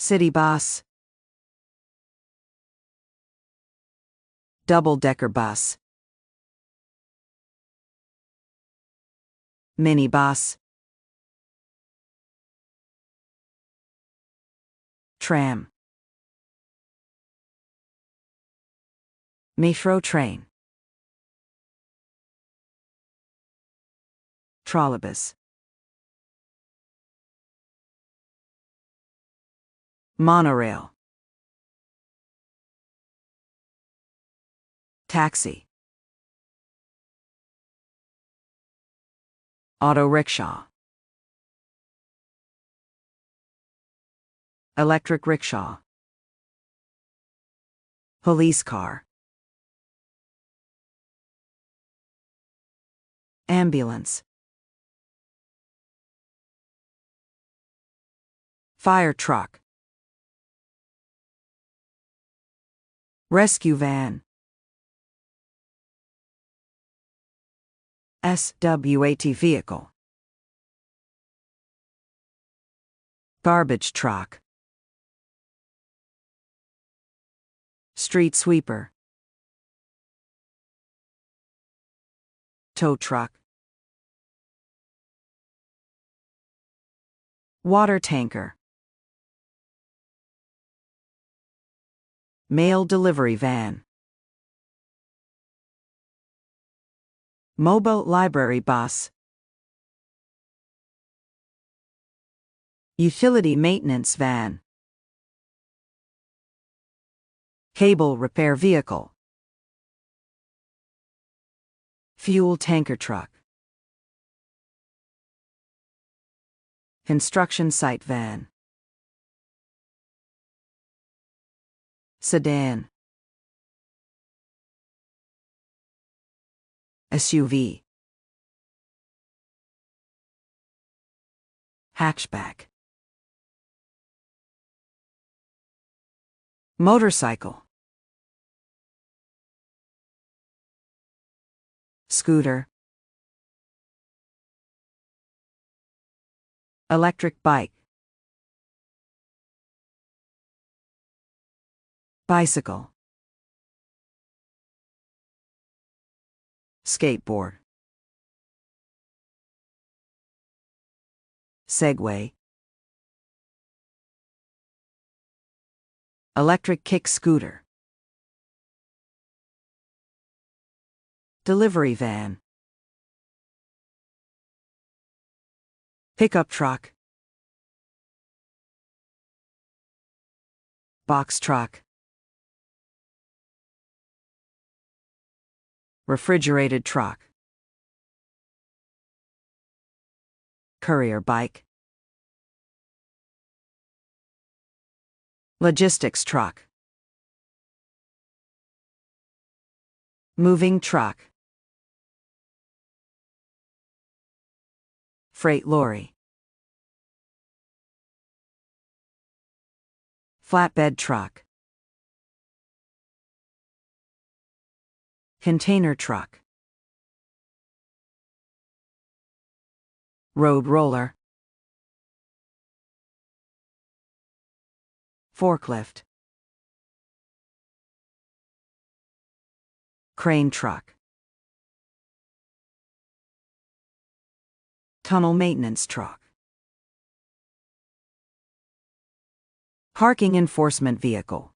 City bus. Double-decker bus. Minibus. Tram. Metro train. Trolleybus. Monorail. Taxi. Auto rickshaw. Electric rickshaw. Police car. Ambulance. Fire truck. Rescue van. SWAT vehicle. Garbage truck. Street sweeper. Tow truck. Water tanker. Mail delivery van. Mobile library bus. Utility maintenance van. Cable repair vehicle. Fuel tanker truck. Construction site van. Sedan. SUV. Hatchback. Motorcycle. Scooter. Electric bike. Bicycle. Skateboard. Segway. Electric kick scooter. Delivery van. Pickup truck. Box truck. Refrigerated truck. Courier bike. Logistics truck. Moving truck. Freight lorry. Flatbed truck. Container truck. Road roller. Forklift. Crane truck. Tunnel maintenance truck. Parking enforcement vehicle.